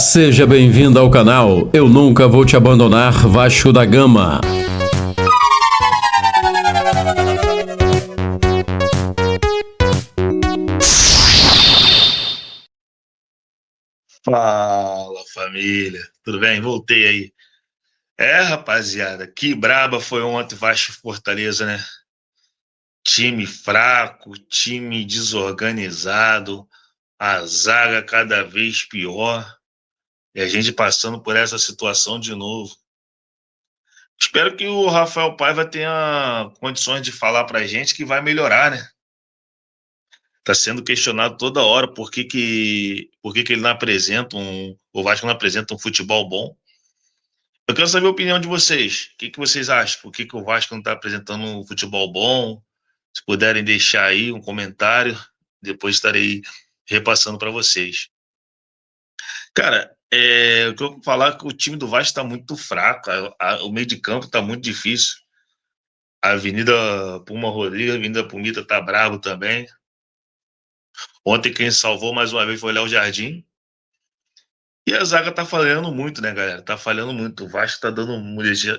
Seja bem-vindo ao canal Eu Nunca Vou Te Abandonar Vasco da Gama. Fala, família. Tudo bem? Voltei aí. Rapaziada, que braba foi ontem Vasco e Fortaleza, né? Time fraco, time desorganizado, a zaga cada vez pior e a gente passando por essa situação de novo. Espero que o Rafael Paiva tenha condições de falar pra gente que vai melhorar, né? Tá sendo questionado toda hora por que ele não apresenta o Vasco não apresenta um futebol bom. Eu quero saber a opinião de vocês. O que vocês acham? Por que o Vasco não está apresentando um futebol bom? Se puderem deixar aí um comentário, depois estarei repassando para vocês. Cara, eu quero falar que o time do Vasco está muito fraco. O meio de campo está muito difícil. A Avenida Puma Rodrigues, a Avenida Pumita está bravo também. Ontem quem salvou mais uma vez foi o Léo Jardim. E a zaga tá falhando muito, né, galera? Tá falhando muito. O Vasco tá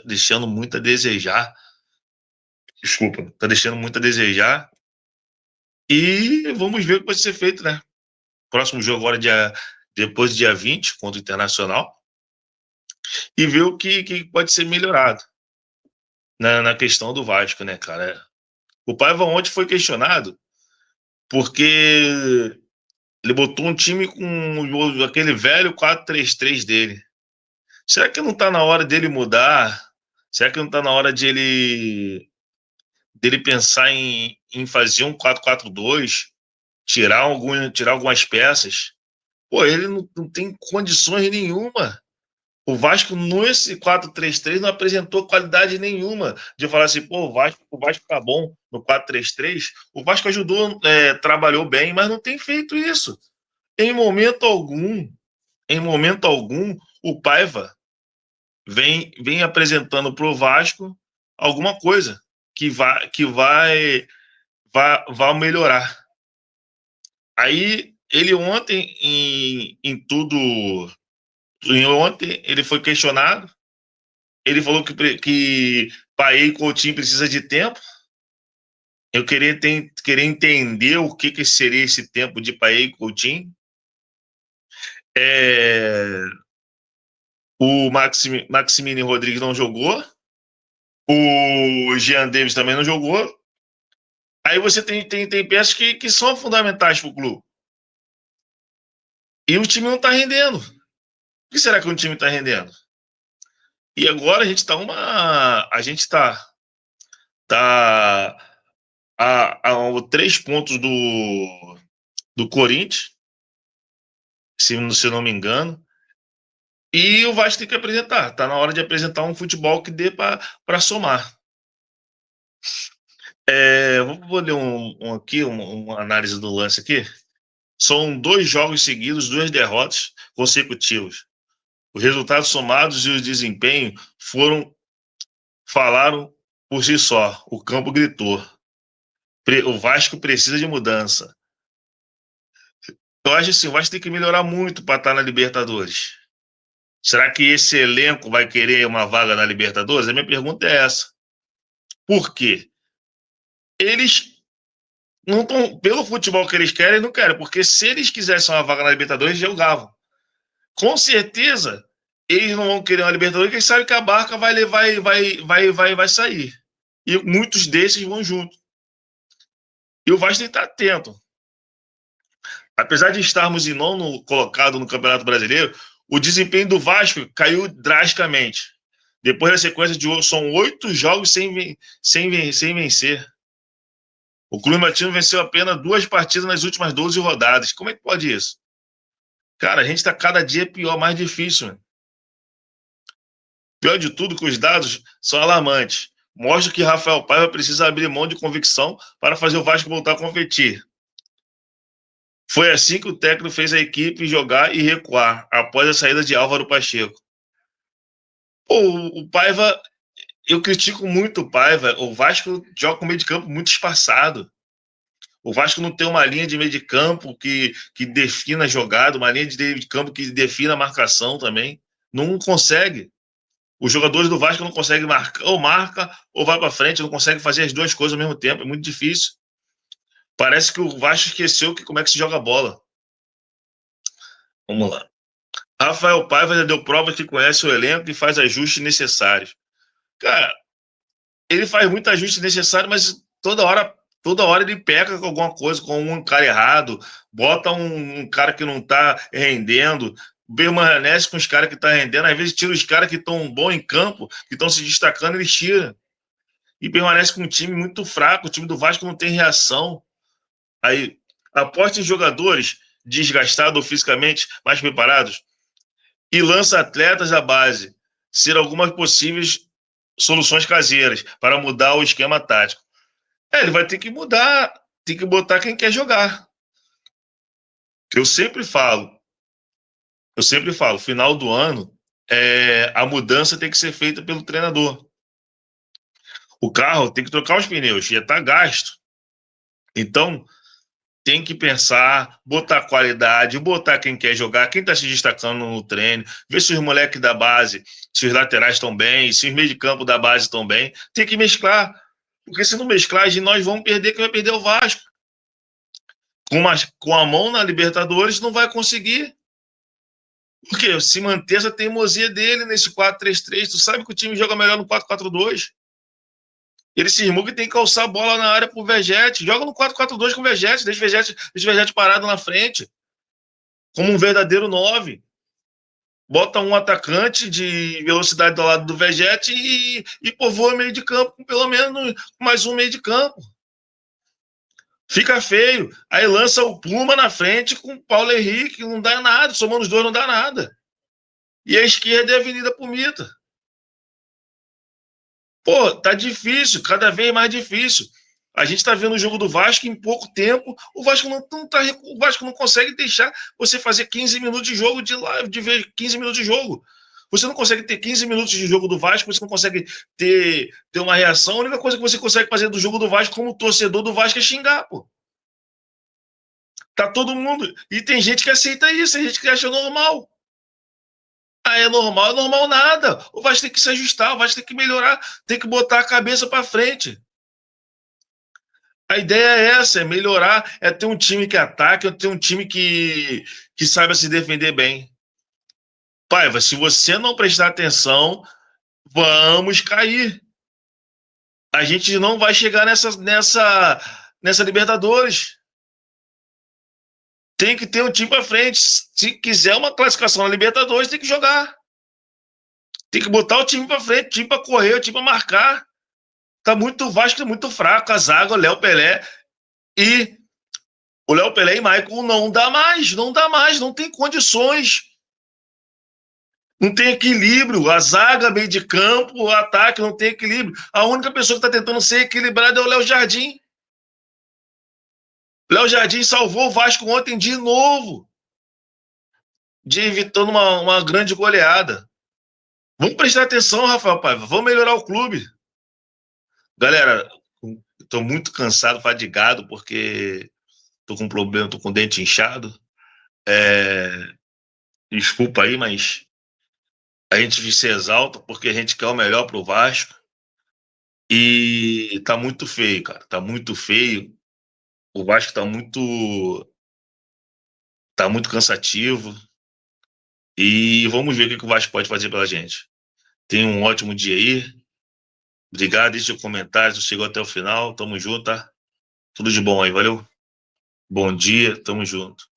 deixando muito a desejar. Desculpa, tá deixando muito a desejar. E vamos ver o que vai ser feito, né? Próximo jogo agora, depois do dia 20, contra o Internacional. E ver o que pode ser melhorado na questão do Vasco, né, cara? O Paiva ontem foi questionado porque ele botou um time com aquele velho 4-3-3 dele. Será que não tá na hora dele mudar? Será que não tá na hora dele pensar em fazer um 4-4-2, tirar algumas peças? Pô, ele não tem condições nenhuma. O Vasco, nesse 4-3-3, não apresentou qualidade nenhuma de falar assim, pô, o Vasco tá bom no 4-3-3. O Vasco ajudou, trabalhou bem, mas não tem feito isso. Em momento algum, o Paiva vem apresentando pro Vasco alguma coisa que vai melhorar. Aí ele ontem ontem ele foi questionado, ele falou que Paê e Coutinho precisa de tempo. Eu queria entender o que seria esse tempo de Paê e Coutinho. O Maximiliano Rodrigues não jogou, o Jean Davis também não jogou. Aí você tem peças que são fundamentais para o clube. E o time não está rendendo. Por que será que o time está rendendo? E agora a gente está tá a 3 pontos do Corinthians, se eu não me engano. E o Vasco tem que apresentar. Está na hora de apresentar um futebol que dê para somar. Vou ler aqui, uma análise do lance aqui. São 2 jogos seguidos, 2 derrotas consecutivas. Os resultados somados e o desempenho falaram por si só. O campo gritou. O Vasco precisa de mudança. Eu acho assim, o Vasco tem que melhorar muito para estar na Libertadores. Será que esse elenco vai querer uma vaga na Libertadores? A minha pergunta é essa. Por quê? Eles não estão, pelo futebol que eles querem, não querem, porque se eles quisessem uma vaga na Libertadores, jogavam. Com certeza, eles não vão querer uma Libertadores, porque eles sabem que a barca vai sair. E muitos desses vão junto. E o Vasco tem que estar atento. Apesar de estarmos em nono colocado no Campeonato Brasileiro, o desempenho do Vasco caiu drasticamente. Depois da sequência de são 8 jogos sem vencer. O Clube Matino venceu apenas 2 partidas nas últimas 12 rodadas. Como é que pode isso? Cara, a gente está cada dia pior, mais difícil. Mano. Pior de tudo que os dados são alarmantes. Mostra que Rafael Paiva precisa abrir mão de convicção para fazer o Vasco voltar a competir. Foi assim que o técnico fez a equipe jogar e recuar, após a saída de Álvaro Pacheco. Pô, o Paiva, eu critico muito o Paiva. O Vasco joga com meio de campo muito espaçado. O Vasco não tem uma linha de meio de campo que defina a jogada, uma linha de meio de campo que defina a marcação também. Não consegue. Os jogadores do Vasco não conseguem marcar, ou marca, ou vai para frente, não conseguem fazer as duas coisas ao mesmo tempo. É muito difícil. Parece que o Vasco esqueceu como é que se joga bola. Vamos lá. Rafael Paiva já deu prova que conhece o elenco e faz ajustes necessários. Cara, ele faz muito ajuste necessário, mas toda hora ele peca com alguma coisa, com um cara errado, bota um cara que não tá rendendo, permanece com os caras que tá rendendo, às vezes tira os caras que estão bons em campo, que estão se destacando, eles tiram. E permanece com um time muito fraco, o time do Vasco não tem reação. Aí, aposta em jogadores desgastados fisicamente, mais preparados, e lança atletas da base, ser algumas possíveis soluções caseiras para mudar o esquema tático. Ele vai ter que mudar, tem que botar quem quer jogar. Eu sempre falo, final do ano, a mudança tem que ser feita pelo treinador. O carro tem que trocar os pneus, já está gasto. Então, tem que pensar, botar qualidade, botar quem quer jogar, quem está se destacando no treino, ver se os moleques da base, se os laterais estão bem, se os meio de campo da base estão bem. Tem que mesclar. Porque se não mesclar, nós vamos perder, quem vai perder é o Vasco. Com a mão na Libertadores, não vai conseguir. Porque se manter essa teimosia dele nesse 4-3-3, tu sabe que o time joga melhor no 4-4-2. Ele cismou que tem que calçar a bola na área pro Vegete. Joga no 4-4-2 com o Vegete, deixa o Vegete parado na frente. Como um verdadeiro 9. Bota um atacante de velocidade do lado do Vegete e povoa meio de campo com pelo menos mais um meio de campo. Fica feio. Aí lança o Puma na frente com o Paulo Henrique, não dá nada. Somando os dois não dá nada. E a esquerda é a Avenida Pumita. Pô, tá difícil, cada vez mais difícil. A gente tá vendo o jogo do Vasco em pouco tempo. O Vasco o Vasco não consegue deixar você fazer 15 minutos de jogo de live, de ver 15 minutos de jogo. Você não consegue ter 15 minutos de jogo do Vasco, você não consegue ter uma reação. A única coisa que você consegue fazer do jogo do Vasco como torcedor do Vasco é xingar, pô. Tá todo mundo. E tem gente que aceita isso, tem gente que acha normal. É normal nada. O Vasco tem que se ajustar, o Vasco tem que melhorar, tem que botar a cabeça para frente. A ideia é essa, é melhorar, é ter um time que ataque, é ter um time que saiba se defender bem. Paiva, se você não prestar atenção, vamos cair. A gente não vai chegar nessa Libertadores. Tem que ter um time para frente. Se quiser uma classificação na Libertadores, tem que jogar. Tem que botar o time para frente, o time para correr, o time para marcar. O Vasco é muito fraco. A zaga, o Léo Pelé e Maicon não dá mais, não tem condições. Não tem equilíbrio. A zaga, meio de campo, o ataque não tem equilíbrio. A única pessoa que está tentando ser equilibrada é o Léo Jardim. Léo Jardim salvou o Vasco ontem de novo, de evitando uma grande goleada. Vamos prestar atenção, Rafael Paiva. Vamos melhorar o clube. Galera, estou muito cansado, fadigado, porque estou com problema, estou com o dente inchado. Desculpa aí, mas a gente se exalta porque a gente quer o melhor para o Vasco. E tá muito feio, cara. Tá muito feio. O Vasco tá muito cansativo. E vamos ver o que o Vasco pode fazer pela gente. Tenha um ótimo dia aí. Obrigado, deixe seu comentário. Se chegou até o final, tamo junto, tá? Tudo de bom aí, valeu? Bom dia, tamo junto.